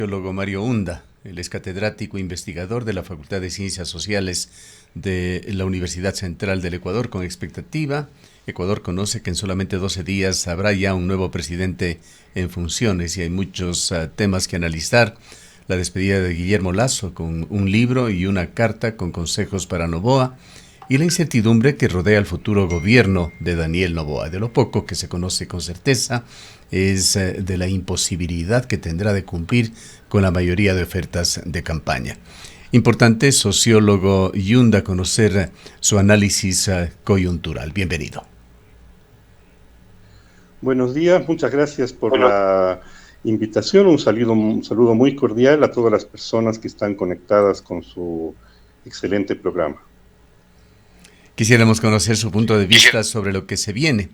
Sociólogo Mario Hunda. Él es catedrático e investigador de la Facultad de Ciencias Sociales de la Universidad Central del Ecuador. Con expectativa, Ecuador conoce que en solamente 12 días habrá ya un nuevo presidente en funciones y hay muchos temas que analizar. La despedida de Guillermo Lasso con un libro y una carta con consejos para Noboa, y la incertidumbre que rodea el futuro gobierno de Daniel Noboa. De lo poco que se conoce con certeza es de la imposibilidad que tendrá de cumplir con la mayoría de ofertas de campaña. Importante, sociólogo Hunda, conocer su análisis coyuntural. Bienvenido. Buenos días, muchas gracias por la invitación. Un saludo muy cordial a todas las personas que están conectadas con su excelente programa. Quisiéramos conocer su punto de vista sobre lo que se viene,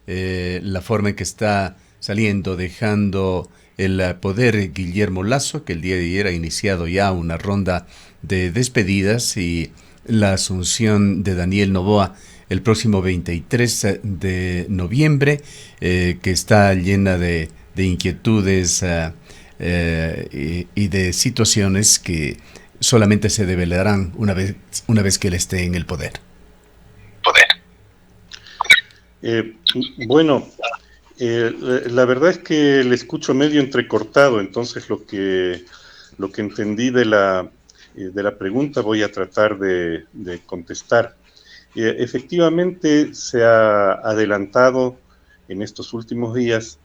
la forma en que está saliendo, dejando el poder Guillermo Lasso, que el día de ayer ha iniciado ya una ronda de despedidas, y la asunción de Daniel Noboa el próximo 23 de noviembre, que está llena de inquietudes y de situaciones que solamente se develarán una vez que él esté en el poder. La verdad es que le escucho medio entrecortado, entonces lo que entendí de la pregunta voy a tratar de contestar. Efectivamente se ha adelantado en estos últimos días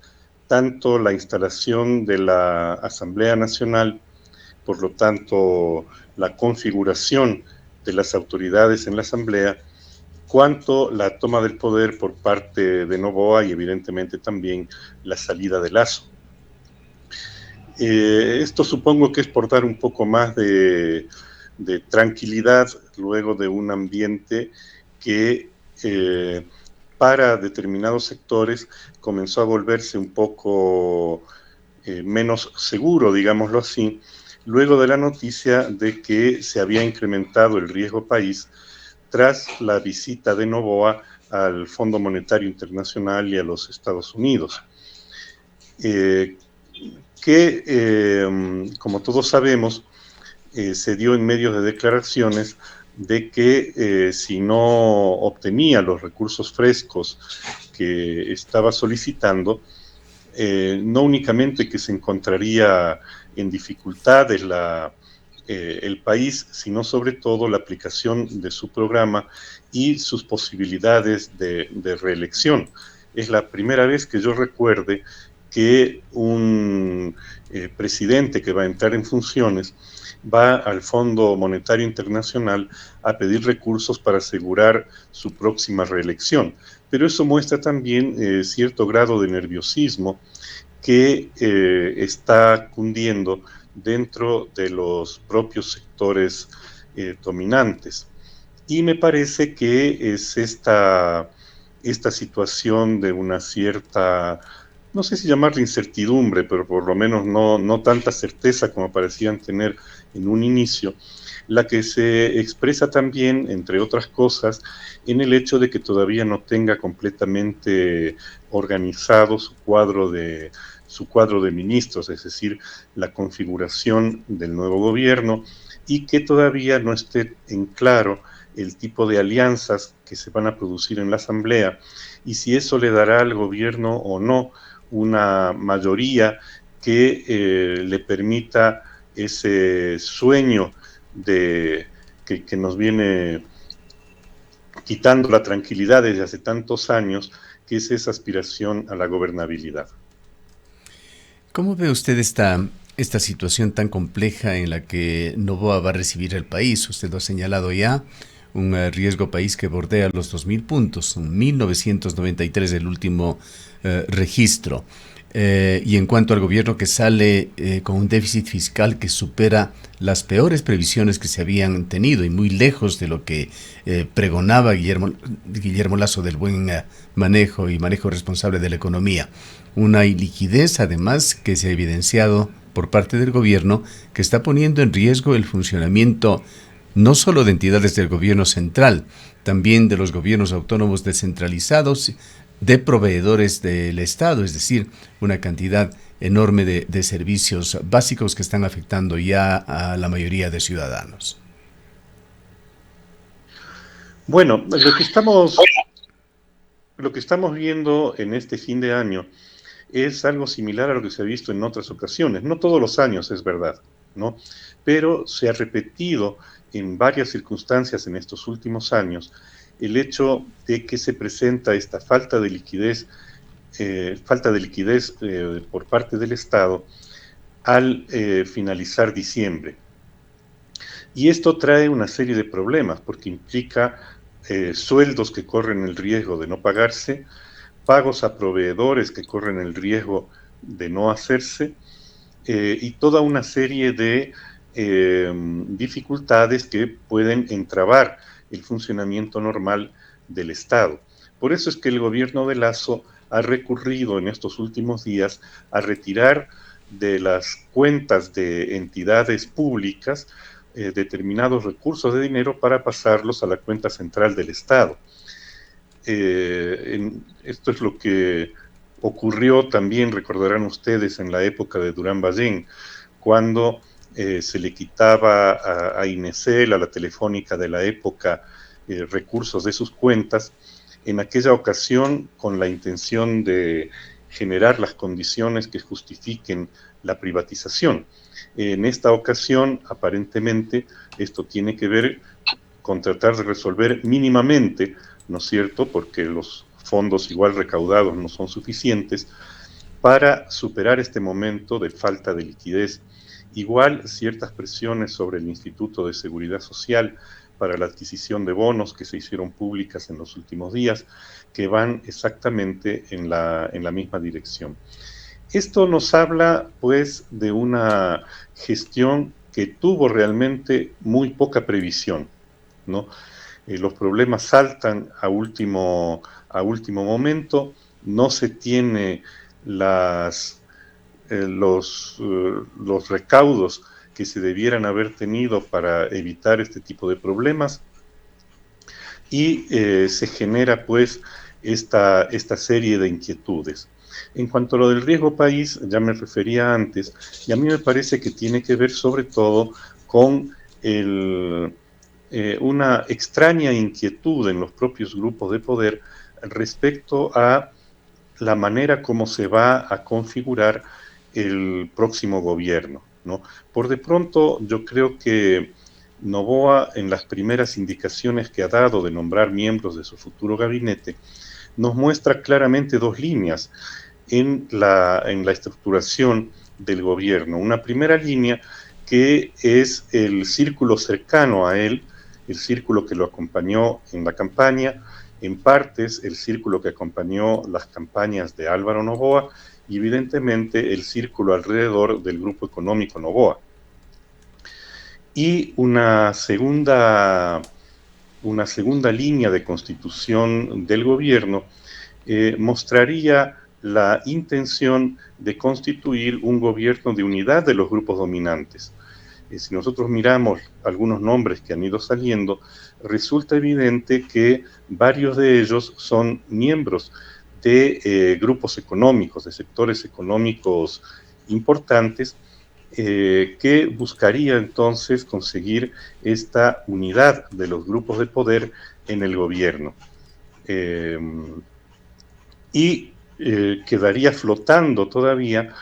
tanto la instalación de la Asamblea Nacional, por lo tanto la configuración de las autoridades en la Asamblea, cuanto la toma del poder por parte de Noboa y evidentemente también la salida de Lasso. Esto supongo que es por dar un poco más de tranquilidad luego de un ambiente que para determinados sectores comenzó a volverse un poco menos seguro, digámoslo así, luego de la noticia de que se había incrementado el riesgo país tras la visita de Noboa al Fondo Monetario Internacional y a los Estados Unidos, como todos sabemos, se dio en medio de declaraciones de que si no obtenía los recursos frescos que estaba solicitando, no únicamente que se encontraría en dificultades el país, sino sobre todo la aplicación de su programa y sus posibilidades de reelección. Es la primera vez que yo recuerde que un presidente que va a entrar en funciones va al Fondo Monetario Internacional a pedir recursos para asegurar su próxima reelección. Pero eso muestra también cierto grado de nerviosismo que está cundiendo dentro de los propios sectores dominantes. Y me parece que es esta situación de una cierta, no sé si llamarla incertidumbre, pero por lo menos no tanta certeza como parecían tener en un inicio, la que se expresa también, entre otras cosas, en el hecho de que todavía no tenga completamente organizado su cuadro de ministros, es decir, la configuración del nuevo gobierno, y que todavía no esté en claro el tipo de alianzas que se van a producir en la Asamblea y si eso le dará al gobierno o no una mayoría que le permita ese sueño que nos viene quitando la tranquilidad desde hace tantos años, que es esa aspiración a la gobernabilidad. ¿Cómo ve usted esta situación tan compleja en la que Noboa va a recibir el país? Usted lo ha señalado ya, un riesgo país que bordea los 2.000 puntos, 1.993 el último registro. Y en cuanto al gobierno que sale con un déficit fiscal que supera las peores previsiones que se habían tenido y muy lejos de lo que pregonaba Guillermo Lasso del buen manejo y manejo responsable de la economía. Una iliquidez, además, que se ha evidenciado por parte del gobierno, que está poniendo en riesgo el funcionamiento no solo de entidades del gobierno central, también de los gobiernos autónomos descentralizados, de proveedores del Estado, es decir, una cantidad enorme de servicios básicos que están afectando ya a la mayoría de ciudadanos. Bueno, lo que estamos viendo en este fin de año es algo similar a lo que se ha visto en otras ocasiones. No todos los años, es verdad, ¿no? Pero se ha repetido en varias circunstancias en estos últimos años el hecho de que se presenta esta falta de liquidez por parte del Estado al finalizar diciembre. Y esto trae una serie de problemas porque implica sueldos que corren el riesgo de no pagarse, pagos a proveedores que corren el riesgo de no hacerse, y toda una serie de dificultades que pueden entrabar el funcionamiento normal del Estado. Por eso es que el gobierno de Lasso ha recurrido en estos últimos días a retirar de las cuentas de entidades públicas determinados recursos de dinero para pasarlos a la cuenta central del Estado. Esto es lo que ocurrió también, recordarán ustedes, en la época de Durán Ballén, cuando se le quitaba a Inesel, a la Telefónica de la época, recursos de sus cuentas, en aquella ocasión con la intención de generar las condiciones que justifiquen la privatización. En esta ocasión, aparentemente, esto tiene que ver con tratar de resolver mínimamente, ¿no es cierto?, porque los fondos igual recaudados no son suficientes para superar este momento de falta de liquidez. Igual ciertas presiones sobre el Instituto de Seguridad Social para la adquisición de bonos que se hicieron públicas en los últimos días, que van exactamente en la misma dirección. Esto nos habla, pues, de una gestión que tuvo realmente muy poca previsión, ¿no? Los problemas saltan a último momento, no se tiene los recaudos que se debieran haber tenido para evitar este tipo de problemas, y se genera pues esta serie de inquietudes. En cuanto a lo del riesgo país, ya me refería antes, y a mí me parece que tiene que ver sobre todo con una extraña inquietud en los propios grupos de poder respecto a la manera como se va a configurar el próximo gobierno, ¿no? Por de pronto, yo creo que Noboa, en las primeras indicaciones que ha dado de nombrar miembros de su futuro gabinete, nos muestra claramente dos líneas en la estructuración del gobierno. Una primera línea que es el círculo cercano a él, el círculo que lo acompañó en la campaña, en partes el círculo que acompañó las campañas de Álvaro Noboa y evidentemente el círculo alrededor del Grupo Económico Noboa. Y una segunda línea de constitución del gobierno mostraría la intención de constituir un gobierno de unidad de los grupos dominantes. Si nosotros miramos algunos nombres que han ido saliendo, resulta evidente que varios de ellos son miembros de grupos económicos, de sectores económicos importantes, que buscaría entonces conseguir esta unidad de los grupos de poder en el gobierno. Y quedaría flotando todavía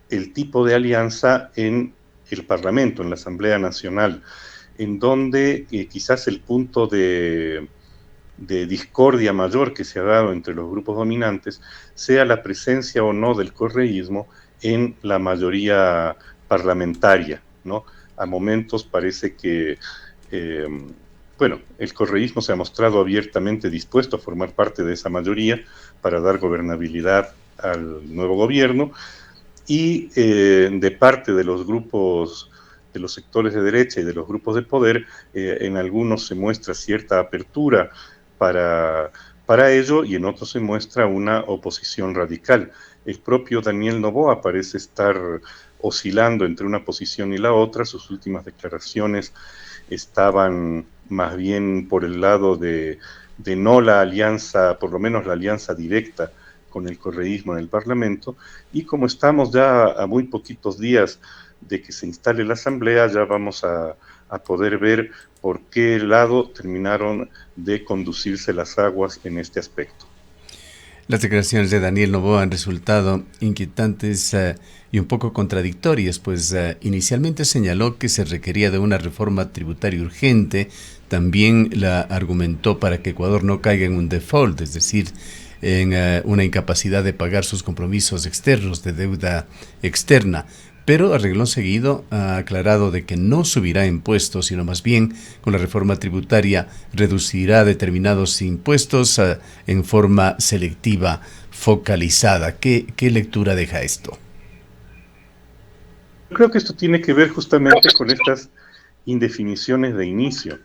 el tipo de alianza en el Parlamento, en la Asamblea Nacional, en donde quizás el punto de discordia mayor que se ha dado entre los grupos dominantes sea la presencia o no del correísmo en la mayoría parlamentaria, ¿no? A momentos parece que, el correísmo se ha mostrado abiertamente dispuesto a formar parte de esa mayoría para dar gobernabilidad al nuevo gobierno, y de parte de los grupos, de los sectores de derecha y de los grupos de poder, en algunos se muestra cierta apertura para ello, y en otros se muestra una oposición radical. El propio Daniel Noboa parece estar oscilando entre una posición y la otra. Sus últimas declaraciones estaban más bien por el lado de no la alianza, por lo menos la alianza directa con el correísmo en el Parlamento, y como estamos ya a muy poquitos días de que se instale la Asamblea, ya vamos a poder ver por qué lado terminaron de conducirse las aguas en este aspecto. Las declaraciones de Daniel Noboa han resultado inquietantes y un poco contradictorias, pues inicialmente señaló que se requería de una reforma tributaria urgente, también la argumentó para que Ecuador no caiga en un default, es decir, en una incapacidad de pagar sus compromisos externos de deuda externa. Pero a renglón seguido ha aclarado de que no subirá impuestos, sino más bien con la reforma tributaria reducirá determinados impuestos en forma selectiva, focalizada. ¿Qué lectura deja esto? Creo que esto tiene que ver justamente con estas indefiniciones de inicio,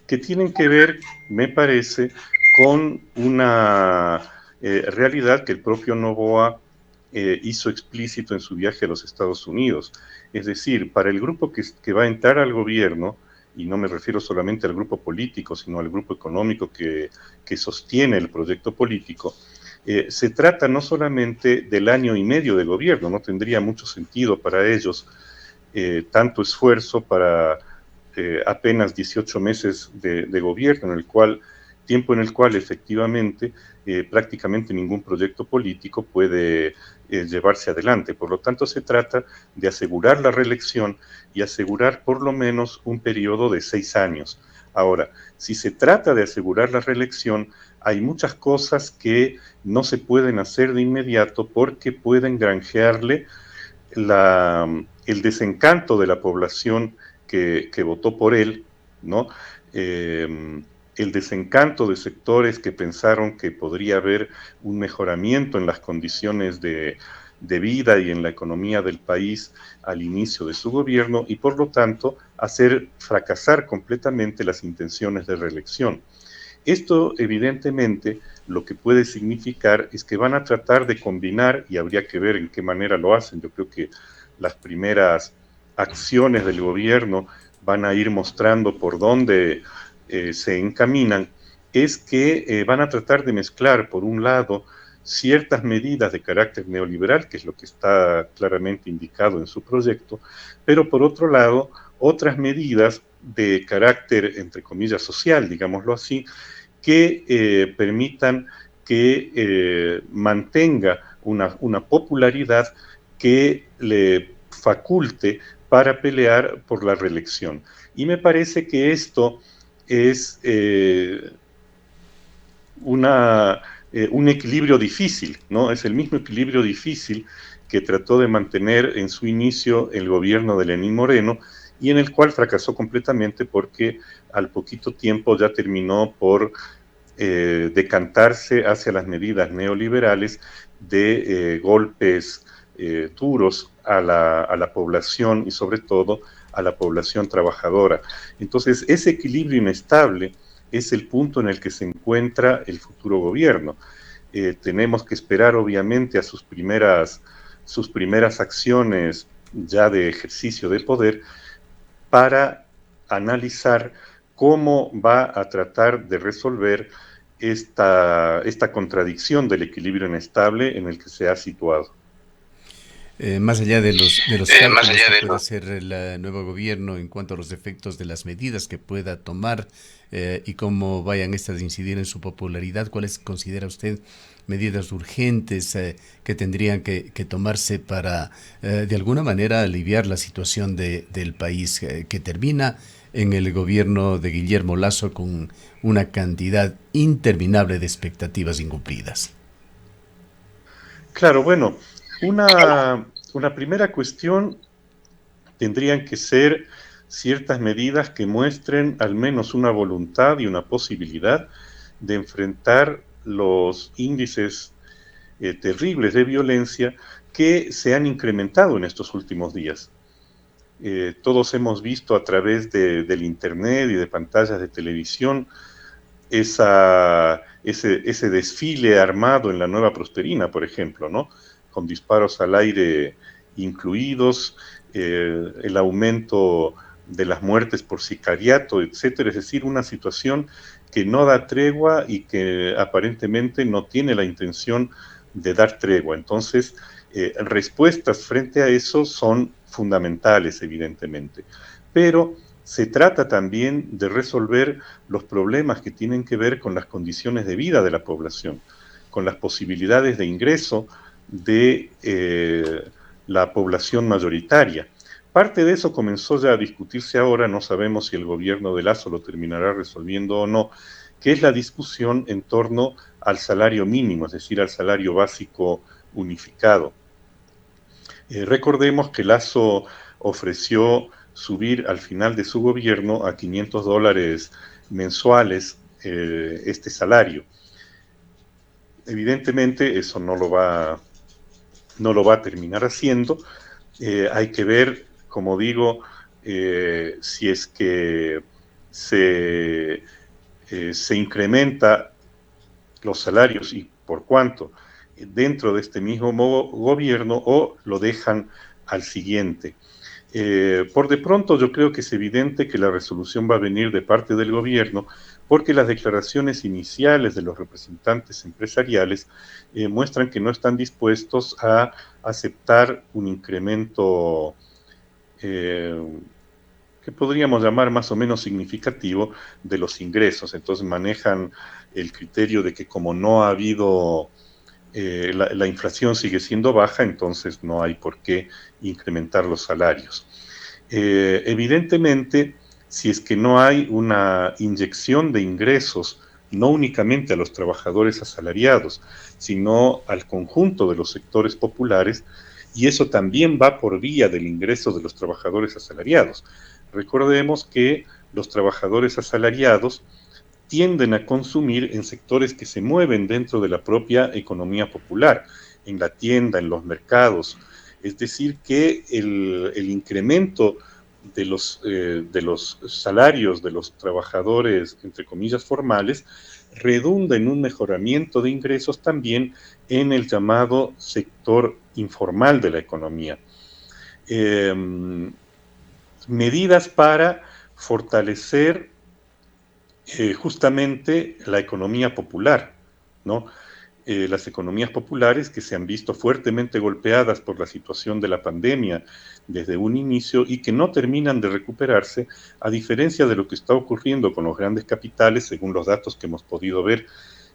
que tienen que ver, me parece, con una realidad que el propio Noboa hizo explícito en su viaje a los Estados Unidos. Es decir, para el grupo que va a entrar al gobierno, y no me refiero solamente al grupo político, sino al grupo económico que sostiene el proyecto político, se trata no solamente del año y medio de gobierno, no tendría mucho sentido para ellos tanto esfuerzo para apenas 18 meses de gobierno, tiempo en el cual efectivamente prácticamente ningún proyecto político puede llevarse adelante. Por lo tanto, se trata de asegurar la reelección y asegurar por lo menos un periodo de 6 años. Ahora, si se trata de asegurar la reelección, hay muchas cosas que no se pueden hacer de inmediato porque pueden granjearle el desencanto de la población que votó por él, ¿no? El desencanto de sectores que pensaron que podría haber un mejoramiento en las condiciones de vida y en la economía del país al inicio de su gobierno y por lo tanto hacer fracasar completamente las intenciones de reelección. Esto evidentemente lo que puede significar es que van a tratar de combinar, y habría que ver en qué manera lo hacen. Yo creo que las primeras acciones del gobierno van a ir mostrando por dónde se encaminan, es que van a tratar de mezclar, por un lado, ciertas medidas de carácter neoliberal, que es lo que está claramente indicado en su proyecto, pero por otro lado, otras medidas de carácter, entre comillas, social, digámoslo así, que permitan que mantenga una popularidad que le faculte para pelear por la reelección. Y me parece que esto es un equilibrio difícil, ¿no? Es el mismo equilibrio difícil que trató de mantener en su inicio el gobierno de Lenín Moreno y en el cual fracasó completamente porque al poquito tiempo ya terminó por decantarse hacia las medidas neoliberales de golpes duros a la población y sobre todo a la población trabajadora. Entonces, ese equilibrio inestable es el punto en el que se encuentra el futuro gobierno. Tenemos que esperar, obviamente, a sus primeras acciones ya de ejercicio de poder para analizar cómo va a tratar de resolver esta contradicción del equilibrio inestable en el que se ha situado. Más allá de los cálculos que pueda hacer el nuevo gobierno en cuanto a los efectos de las medidas que pueda tomar y cómo vayan estas a incidir en su popularidad, ¿cuáles considera usted medidas urgentes que tendrían que tomarse para de alguna manera aliviar la situación del país que termina en el gobierno de Guillermo Lasso con una cantidad interminable de expectativas incumplidas? Claro, bueno, una primera cuestión tendrían que ser ciertas medidas que muestren al menos una voluntad y una posibilidad de enfrentar los índices terribles de violencia que se han incrementado en estos últimos días. Todos hemos visto a través del Internet y de pantallas de televisión ese desfile armado en la Nueva Prosperina, por ejemplo, ¿no? Con disparos al aire incluidos, el aumento de las muertes por sicariato, etcétera, es decir, una situación que no da tregua y que aparentemente no tiene la intención de dar tregua. Entonces, respuestas frente a eso son fundamentales, evidentemente. Pero se trata también de resolver los problemas que tienen que ver con las condiciones de vida de la población, con las posibilidades de ingreso de la población mayoritaria. Parte de eso comenzó ya a discutirse ahora, no sabemos si el gobierno de Lasso lo terminará resolviendo o no, que es la discusión en torno al salario mínimo, es decir, al salario básico unificado. Recordemos que Lasso ofreció subir al final de su gobierno a $500 mensuales este salario. Evidentemente eso no lo va a terminar haciendo. Hay que ver, como digo, si es que se incrementa los salarios y por cuánto dentro de este mismo gobierno o lo dejan al siguiente. Por de pronto yo creo que es evidente que la resolución va a venir de parte del gobierno porque las declaraciones iniciales de los representantes empresariales muestran que no están dispuestos a aceptar un incremento que podríamos llamar más o menos significativo de los ingresos. Entonces manejan el criterio de que como no ha habido, la inflación sigue siendo baja, entonces no hay por qué incrementar los salarios. Evidentemente, si es que no hay una inyección de ingresos, no únicamente a los trabajadores asalariados, sino al conjunto de los sectores populares, y eso también va por vía del ingreso de los trabajadores asalariados. Recordemos que los trabajadores asalariados tienden a consumir en sectores que se mueven dentro de la propia economía popular, en la tienda, en los mercados. Es decir, que el incremento de los salarios de los trabajadores, entre comillas, formales, redunda en un mejoramiento de ingresos también en el llamado sector informal de la economía. Medidas para fortalecer justamente la economía popular, ¿no? Las economías populares que se han visto fuertemente golpeadas por la situación de la pandemia desde un inicio y que no terminan de recuperarse, a diferencia de lo que está ocurriendo con los grandes capitales, según los datos que hemos podido ver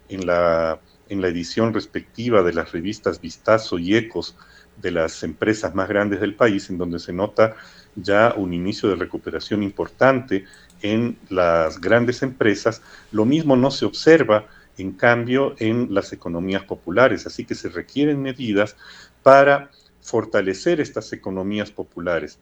en la edición respectiva de las revistas Vistazo y Ecos de las empresas más grandes del país, en donde se nota ya un inicio de recuperación importante en las grandes empresas. Lo mismo no se observa, en cambio, en las economías populares, así que se requieren medidas para fortalecer estas economías populares,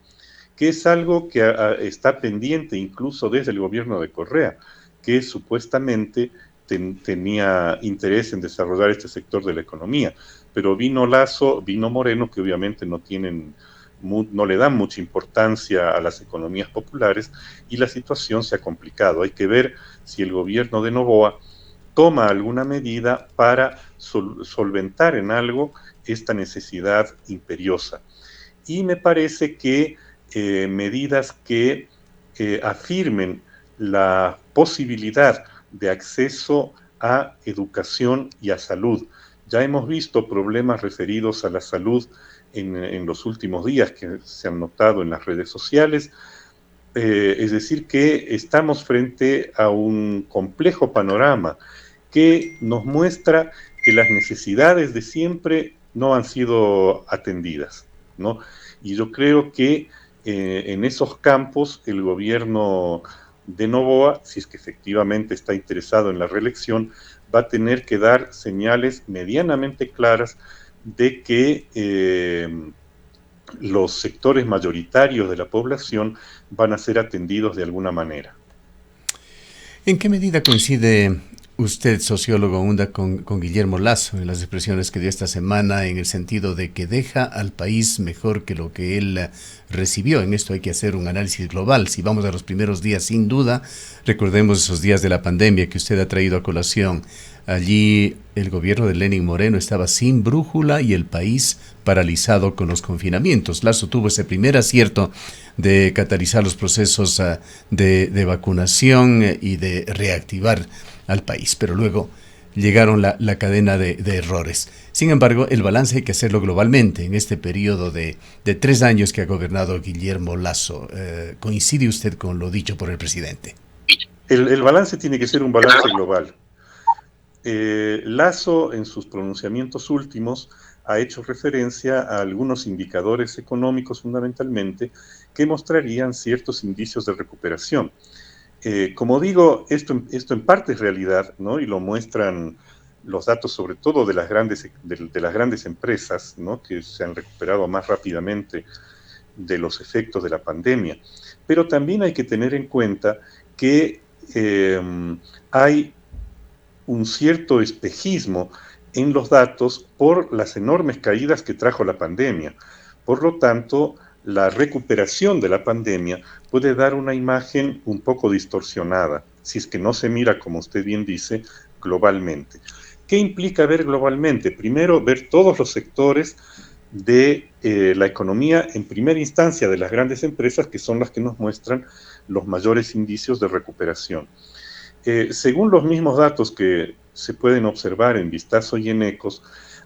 que es algo que está pendiente incluso desde el gobierno de Correa, que supuestamente tenía interés en desarrollar este sector de la economía, pero vino Lasso, vino Moreno, que obviamente no le dan mucha importancia a las economías populares y la situación se ha complicado. Hay que ver si el gobierno de Noboa toma alguna medida para solventar en algo esta necesidad imperiosa. Y me parece que medidas que afirmen la posibilidad de acceso a educación y a salud. Ya hemos visto problemas referidos a la salud en los últimos días que se han notado en las redes sociales. Es decir, que estamos frente a un complejo panorama que nos muestra que las necesidades de siempre no han sido atendidas, ¿no? Y yo creo que en esos campos el gobierno de Noboa, si es que efectivamente está interesado en la reelección, va a tener que dar señales medianamente claras de que los sectores mayoritarios de la población van a ser atendidos de alguna manera. ¿En qué medida coincide usted, sociólogo, hunda con Guillermo Lasso en las expresiones que dio esta semana en el sentido de que deja al país mejor que lo que él recibió. En esto hay que hacer un análisis global. Si vamos a los primeros días, sin duda, recordemos esos días de la pandemia que usted ha traído a colación. Allí el gobierno de Lenín Moreno estaba sin brújula y el país paralizado con los confinamientos. Lasso tuvo ese primer acierto de catalizar los procesos de vacunación y de reactivar al país, pero luego llegaron la cadena de errores. Sin embargo, el balance hay que hacerlo globalmente en este periodo de 3 años que ha gobernado Guillermo Lasso. ¿Coincide usted con lo dicho por el presidente? El balance tiene que ser un balance global. Lasso, en sus pronunciamientos últimos, ha hecho referencia a algunos indicadores económicos fundamentalmente que mostrarían ciertos indicios de recuperación. Como digo, esto en parte es realidad, ¿no? Y lo muestran los datos sobre todo de las grandes empresas, ¿no? Que se han recuperado más rápidamente de los efectos de la pandemia. Pero también hay que tener en cuenta que hay un cierto espejismo en los datos por las enormes caídas que trajo la pandemia. Por lo tanto, la recuperación de la pandemia puede dar una imagen un poco distorsionada, si es que no se mira, como usted bien dice, globalmente. ¿Qué implica ver globalmente? Primero, ver todos los sectores de la economía, en primera instancia de las grandes empresas, que son las que nos muestran los mayores indicios de recuperación. Según los mismos datos que se pueden observar en Vistazo y en Ecos,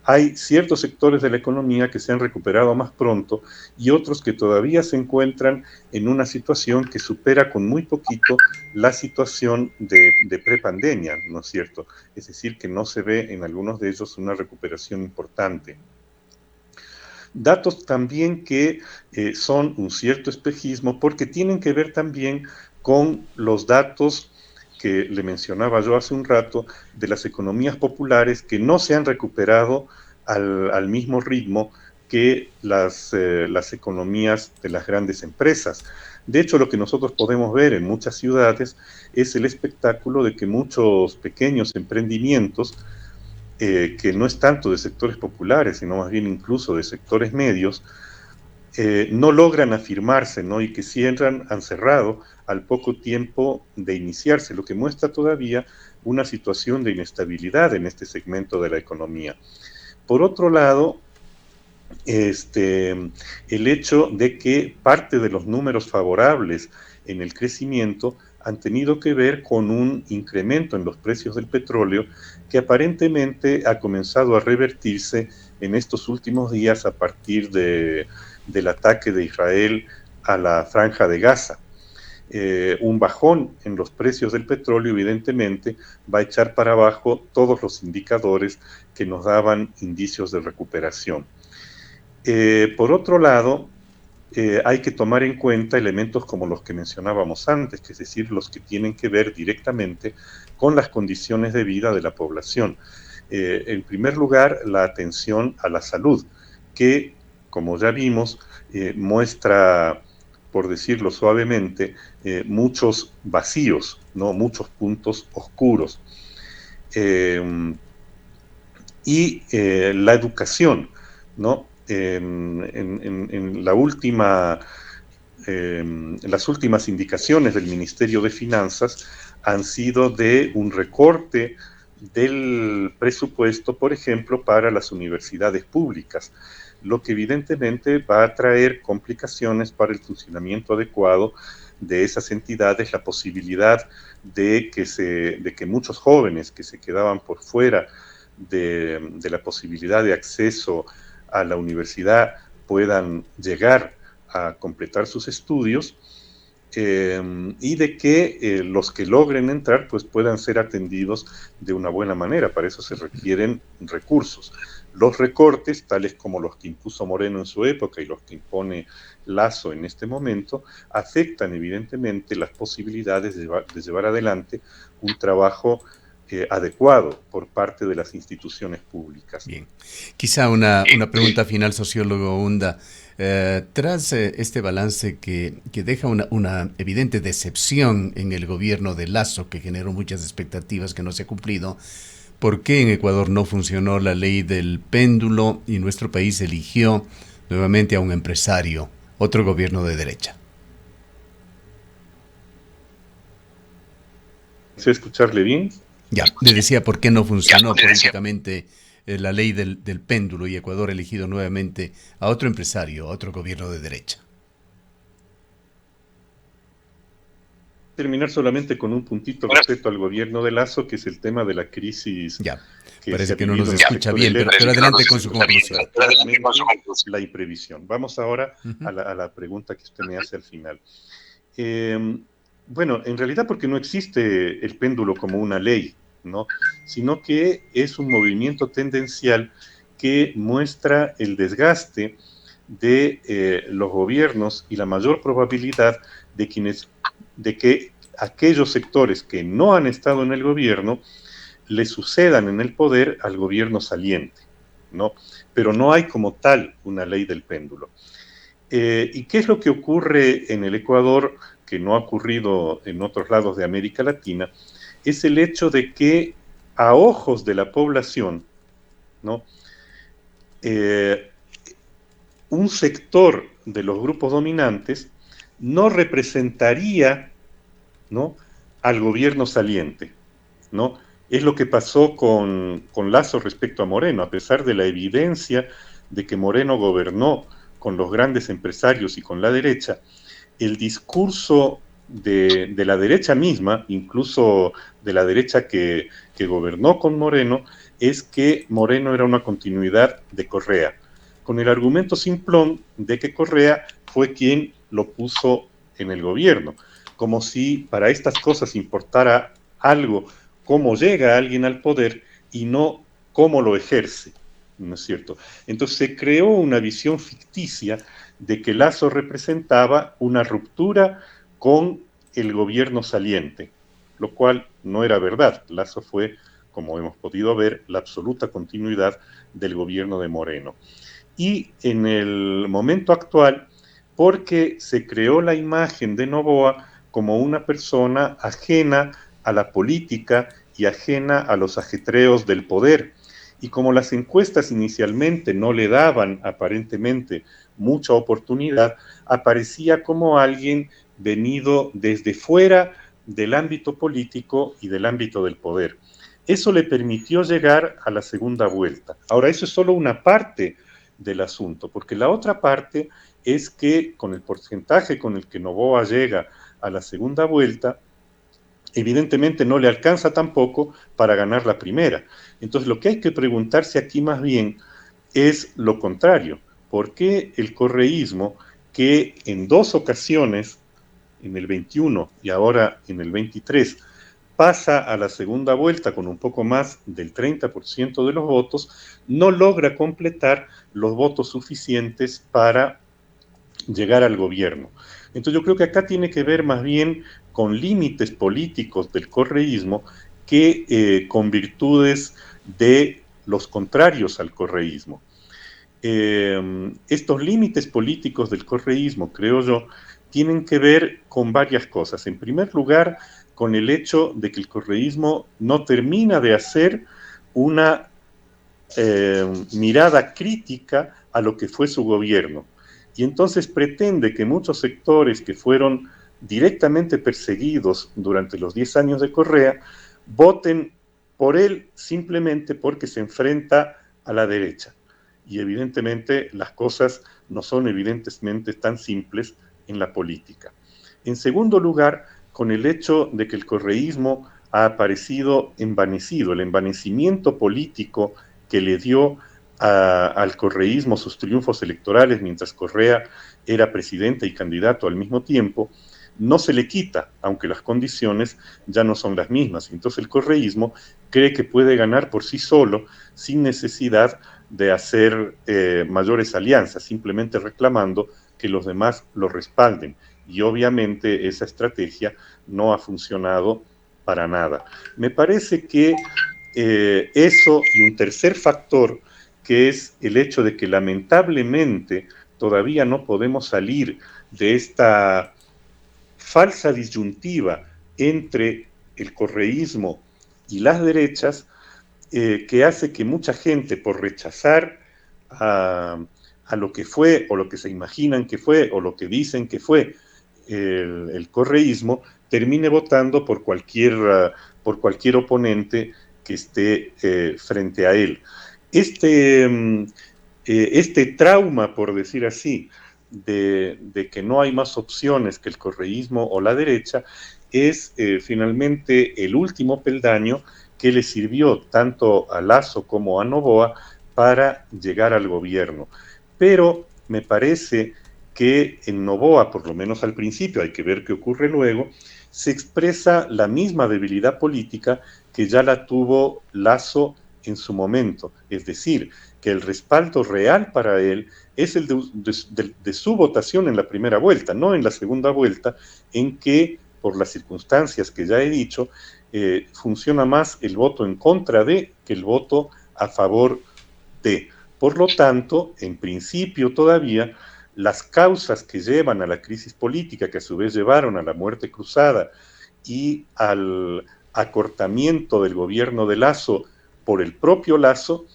hay ciertos sectores de la economía que se han recuperado más pronto y otros que todavía se encuentran en una situación que supera con muy poquito la situación de prepandemia, ¿no es cierto? Es decir, que no se ve en algunos de ellos una recuperación importante. Datos también que son un cierto espejismo porque tienen que ver también con los datos que le mencionaba yo hace un rato, de las economías populares que no se han recuperado al mismo ritmo que las economías de las grandes empresas. De hecho, lo que nosotros podemos ver en muchas ciudades es el espectáculo de que muchos pequeños emprendimientos, que no es tanto de sectores populares, sino más bien incluso de sectores medios, no logran afirmarse, ¿no? Y que han cerrado al poco tiempo de iniciarse, lo que muestra todavía una situación de inestabilidad en este segmento de la economía. Por otro lado, el hecho de que parte de los números favorables en el crecimiento han tenido que ver con un incremento en los precios del petróleo que aparentemente ha comenzado a revertirse en estos últimos días a partir del ataque de Israel a la Franja de Gaza. Un bajón en los precios del petróleo evidentemente va a echar para abajo todos los indicadores que nos daban indicios de recuperación. Por otro lado, hay que tomar en cuenta elementos como los que mencionábamos antes, que es decir, los que tienen que ver directamente con las condiciones de vida de la población. En primer lugar, la atención a la salud, que, como ya vimos, muestra, por decirlo suavemente, muchos vacíos, ¿no? Muchos puntos oscuros. Y la educación, ¿no? En las últimas indicaciones del Ministerio de Finanzas han sido de un recorte del presupuesto, por ejemplo, para las universidades públicas, lo que evidentemente va a traer complicaciones para el funcionamiento adecuado de esas entidades, la posibilidad de que muchos jóvenes que se quedaban por fuera de la posibilidad de acceso a la universidad puedan llegar a completar sus estudios, y de que los que logren entrar pues puedan ser atendidos de una buena manera. Para eso se requieren recursos. Los recortes, tales como los que impuso Moreno en su época y los que impone Lasso en este momento, afectan evidentemente las posibilidades de llevar adelante un trabajo adecuado por parte de las instituciones públicas. Bien. Quizá una pregunta final, sociólogo Hunda. Tras este balance que deja una evidente decepción en el gobierno de Lasso, que generó muchas expectativas que no se ha cumplido, ¿por qué en Ecuador no funcionó la ley del péndulo y nuestro país eligió nuevamente a un empresario, otro gobierno de derecha? ¿Sé escucharle bien? Ya, le decía por qué no funcionó políticamente la ley del péndulo y Ecuador ha elegido nuevamente a otro empresario, a otro gobierno de derecha. Terminar solamente con un puntito respecto al gobierno de Lasso, que es el tema de la crisis Ya, que se parece ha que no nos vivido en el escucha sector bien, pero eléctrico, adelante con su conclusión. particularmente la imprevisión. Vamos ahora Ujú. a la pregunta que usted me hace al final. Eh, bueno, en realidad porque no existe el péndulo como una ley, ¿no? Sino que es un movimiento tendencial que muestra el desgaste de los gobiernos y la mayor probabilidad de que aquellos sectores que no han estado en el gobierno le sucedan en el poder al gobierno saliente, ¿no? Pero no hay como tal una ley del péndulo. ¿Y qué es lo que ocurre en el Ecuador, que no ha ocurrido en otros lados de América Latina? Es el hecho de que a ojos de la población, ¿no? Eh, un sector de los grupos dominantes no representaría, ¿no?, al gobierno saliente, ¿no? Es lo que pasó con Lasso respecto a Moreno, a pesar de la evidencia de que Moreno gobernó con los grandes empresarios y con la derecha, el discurso de la derecha misma, incluso de la derecha que gobernó con Moreno, es que Moreno era una continuidad de Correa, con el argumento simplón de que Correa fue quien lo puso en el gobierno, como si para estas cosas importara algo cómo llega alguien al poder y no cómo lo ejerce, ¿no es cierto? Entonces se creó una visión ficticia de que Lasso representaba una ruptura con el gobierno saliente, lo cual no era verdad. Lasso fue, como hemos podido ver, la absoluta continuidad del gobierno de Moreno. Y en el momento actual, porque se creó la imagen de Noboa como una persona ajena a la política y ajena a los ajetreos del poder. Y como las encuestas inicialmente no le daban aparentemente mucha oportunidad, aparecía como alguien venido desde fuera del ámbito político y del ámbito del poder. Eso le permitió llegar a la segunda vuelta. Ahora, eso es solo una parte del asunto, porque la otra parte es que con el porcentaje con el que Noboa llega a la segunda vuelta, evidentemente no le alcanza tampoco para ganar la primera. Entonces lo que hay que preguntarse aquí más bien es lo contrario. ¿Por qué el correísmo, que en dos ocasiones, en el 21 y ahora en el 23, pasa a la segunda vuelta con un poco más del 30% de los votos, no logra completar los votos suficientes para llegar al gobierno? Entonces yo creo que acá tiene que ver más bien con límites políticos del correísmo que con virtudes de los contrarios al correísmo. Estos límites políticos del correísmo, creo yo, tienen que ver con varias cosas. En primer lugar, con el hecho de que el correísmo no termina de hacer una mirada crítica a lo que fue su gobierno. Y entonces pretende que muchos sectores que fueron directamente perseguidos durante los 10 años de Correa voten por él simplemente porque se enfrenta a la derecha. Y evidentemente las cosas no son evidentemente tan simples en la política. En segundo lugar, con el hecho de que el correísmo ha aparecido envanecido, el envanecimiento político que le dio al correísmo sus triunfos electorales mientras Correa era presidente y candidato al mismo tiempo, no se le quita, aunque las condiciones ya no son las mismas. Entonces el correísmo cree que puede ganar por sí solo sin necesidad de hacer mayores alianzas, simplemente reclamando que los demás lo respalden. Y obviamente esa estrategia no ha funcionado para nada. Me parece que eso y un tercer factor, que es el hecho de que lamentablemente todavía no podemos salir de esta falsa disyuntiva entre el correísmo y las derechas, que hace que mucha gente, por rechazar a lo que fue, o lo que se imaginan que fue, o lo que dicen que fue el correísmo, termine votando por cualquier oponente que esté frente a él. Este trauma, por decir así, de que no hay más opciones que el correísmo o la derecha, es finalmente el último peldaño que le sirvió tanto a Lasso como a Noboa para llegar al gobierno. Pero me parece que en Noboa, por lo menos al principio, hay que ver qué ocurre luego, se expresa la misma debilidad política que ya la tuvo Lasso en su momento, es decir, que el respaldo real para él es el de su votación en la primera vuelta, no en la segunda vuelta, en que, por las circunstancias que ya he dicho, funciona más el voto en contra de que el voto a favor de. Por lo tanto, en principio todavía, las causas que llevan a la crisis política, que a su vez llevaron a la muerte cruzada y al acortamiento del gobierno de Lasso por el propio Lasso,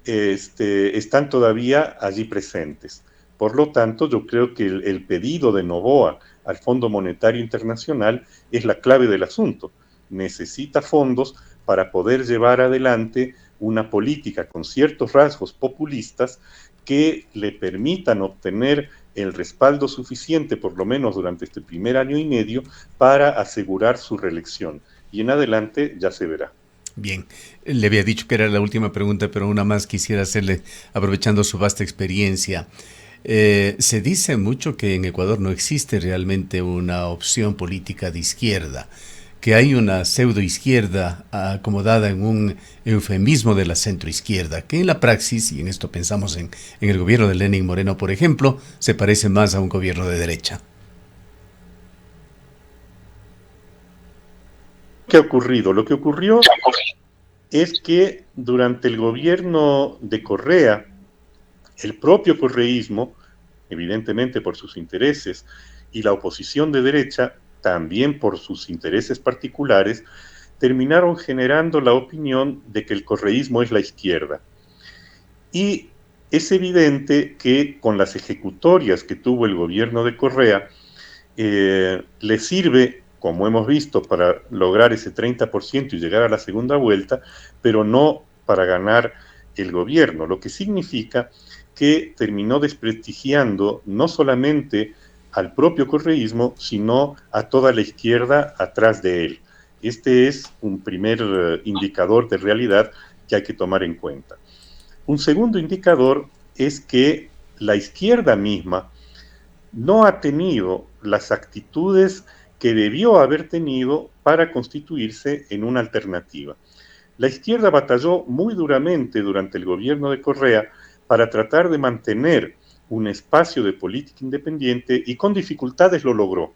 están todavía allí presentes. Por lo tanto, yo creo que el pedido de Noboa al Fondo Monetario Internacional es la clave del asunto. Necesita fondos para poder llevar adelante una política con ciertos rasgos populistas que le permitan obtener el respaldo suficiente, por lo menos durante este primer año y medio, para asegurar su reelección. Y en adelante ya se verá. Bien, le había dicho que era la última pregunta, pero una más quisiera hacerle, aprovechando su vasta experiencia. Se dice mucho que en Ecuador no existe realmente una opción política de izquierda, que hay una pseudoizquierda acomodada en un eufemismo de la centroizquierda, que en la praxis, y en esto pensamos en el gobierno de Lenín Moreno, por ejemplo, se parece más a un gobierno de derecha. ¿Qué ha ocurrido? Lo que ocurrió es que durante el gobierno de Correa, el propio correísmo, evidentemente por sus intereses, y la oposición de derecha, también por sus intereses particulares, terminaron generando la opinión de que el correísmo es la izquierda. Y es evidente que con las ejecutorias que tuvo el gobierno de Correa, le sirve, como hemos visto, para lograr ese 30% y llegar a la segunda vuelta, pero no para ganar el gobierno, lo que significa que terminó desprestigiando no solamente al propio correísmo, sino a toda la izquierda atrás de él. Este es un primer indicador de realidad que hay que tomar en cuenta. Un segundo indicador es que la izquierda misma no ha tenido las actitudes que debió haber tenido para constituirse en una alternativa. La izquierda batalló muy duramente durante el gobierno de Correa para tratar de mantener un espacio de política independiente y con dificultades lo logró.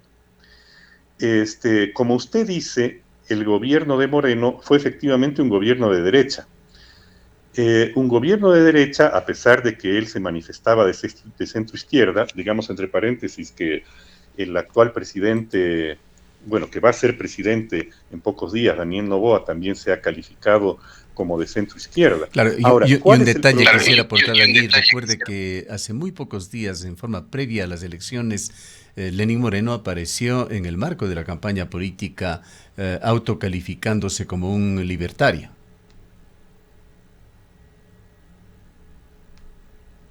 Como usted dice, el gobierno de Moreno fue efectivamente un gobierno de derecha. Un gobierno de derecha, a pesar de que él se manifestaba de centro izquierda, digamos entre paréntesis que el actual presidente, bueno, que va a ser presidente en pocos días, Daniel Noboa, también se ha calificado como de centro izquierda. Claro, Ahora, y un detalle que quisiera aportar allí. Recuerde que hace muy pocos días, en forma previa a las elecciones, Lenín Moreno apareció en el marco de la campaña política autocalificándose como un libertario.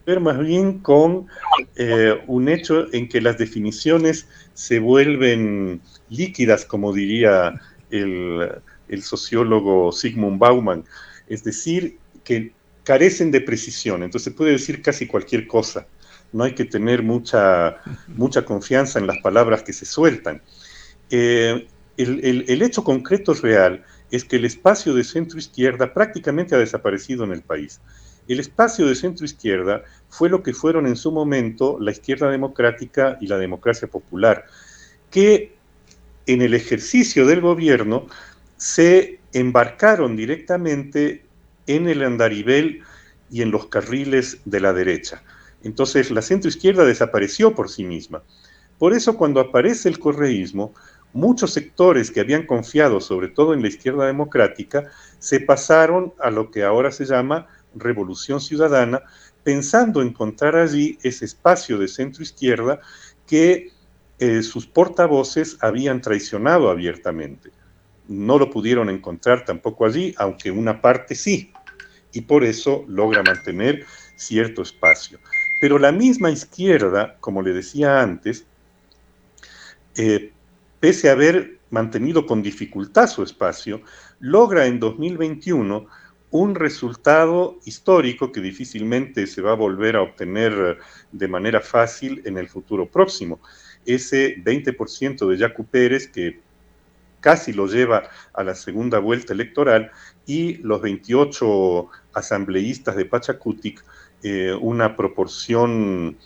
Ver más bien con un hecho en que las definiciones se vuelven líquidas, como diría el sociólogo Zygmunt Bauman, es decir, que carecen de precisión, entonces se puede decir casi cualquier cosa, no hay que tener mucha confianza en las palabras que se sueltan. El hecho concreto real es que el espacio de centro-izquierda prácticamente ha desaparecido en el país. El espacio de centro-izquierda fue lo que fueron en su momento la izquierda democrática y la democracia popular, que en el ejercicio del gobierno se embarcaron directamente en el andarivel y en los carriles de la derecha. Entonces la centroizquierda desapareció por sí misma. Por eso cuando aparece el correísmo, muchos sectores que habían confiado sobre todo en la izquierda democrática se pasaron a lo que ahora se llama revolución ciudadana, pensando encontrar allí ese espacio de centroizquierda que sus portavoces habían traicionado abiertamente. No lo pudieron encontrar tampoco allí, aunque una parte sí, y por eso logra mantener cierto espacio. Pero la misma izquierda, como le decía antes, pese a haber mantenido con dificultad su espacio, logra en 2021 un resultado histórico que difícilmente se va a volver a obtener de manera fácil en el futuro próximo. Ese 20% de Yacu Pérez que casi lo lleva a la segunda vuelta electoral, y los 28 asambleístas de Pachacutic, una proporción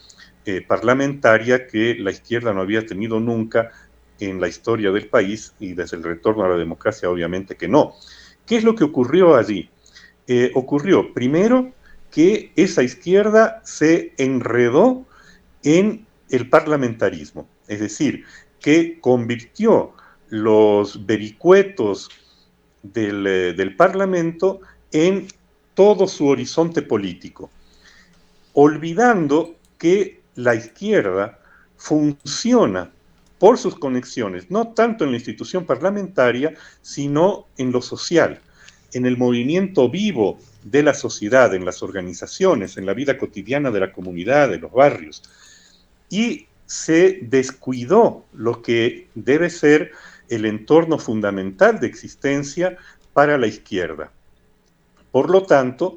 parlamentaria que la izquierda no había tenido nunca en la historia del país, y desde el retorno a la democracia obviamente que no. ¿Qué es lo que ocurrió allí? Ocurrió primero que esa izquierda se enredó en el parlamentarismo, es decir, que convirtió los vericuetos del Parlamento en todo su horizonte político, olvidando que la izquierda funciona por sus conexiones, no tanto en la institución parlamentaria, sino en lo social, en el movimiento vivo de la sociedad, en las organizaciones, en la vida cotidiana de la comunidad, de los barrios. Y se descuidó lo que debe ser el entorno fundamental de existencia para la izquierda. Por lo tanto,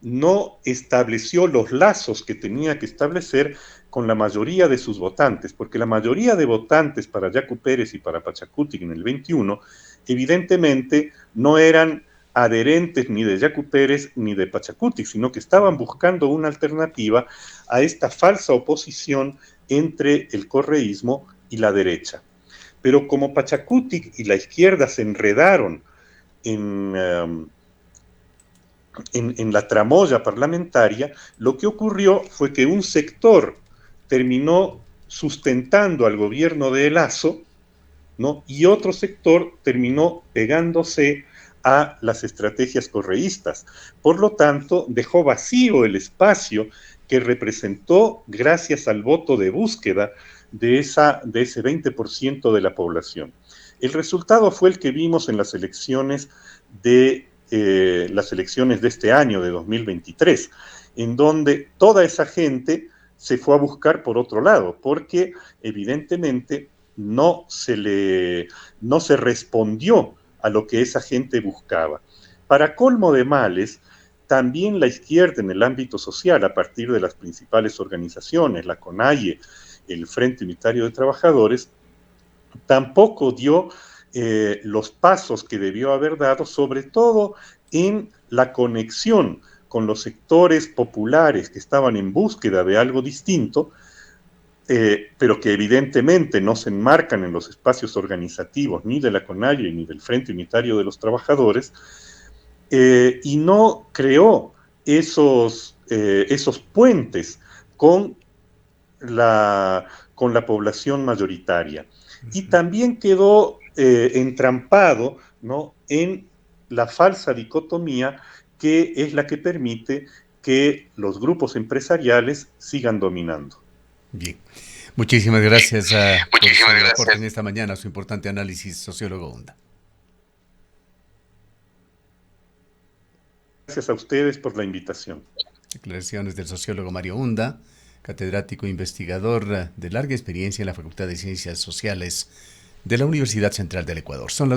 no estableció los lazos que tenía que establecer con la mayoría de sus votantes, porque la mayoría de votantes para Yacu Pérez y para Pachacutic en el 21, evidentemente no eran adherentes ni de Yacu Pérez ni de Pachacutic, sino que estaban buscando una alternativa a esta falsa oposición entre el correísmo y la derecha. Pero como Pachacutic y la izquierda se enredaron en la tramoya parlamentaria, lo que ocurrió fue que un sector terminó sustentando al gobierno de Lasso, ¿no? Y otro sector terminó pegándose a las estrategias correístas. Por lo tanto, dejó vacío el espacio que representó gracias al voto de búsqueda de ese 20% de la población. El resultado fue el que vimos en las elecciones de este año, de 2023, en donde toda esa gente se fue a buscar por otro lado, porque evidentemente no se respondió a lo que esa gente buscaba. Para colmo de males, también la izquierda en el ámbito social, a partir de las principales organizaciones, la CONAIE, el Frente Unitario de Trabajadores, tampoco dio los pasos que debió haber dado, sobre todo en la conexión con los sectores populares que estaban en búsqueda de algo distinto, pero que evidentemente no se enmarcan en los espacios organizativos ni de la CONAIE ni del Frente Unitario de los Trabajadores, y no creó esos puentes con la población mayoritaria. Y también quedó entrampado, ¿no?, en la falsa dicotomía que es la que permite que los grupos empresariales sigan dominando. Bien. Muchísimas gracias por su aporte en esta mañana, su importante análisis, sociólogo Hunda. Gracias a ustedes por la invitación. Declaraciones del sociólogo Mario Hunda, catedrático investigador de larga experiencia en la Facultad de Ciencias Sociales de la Universidad Central del Ecuador. Son las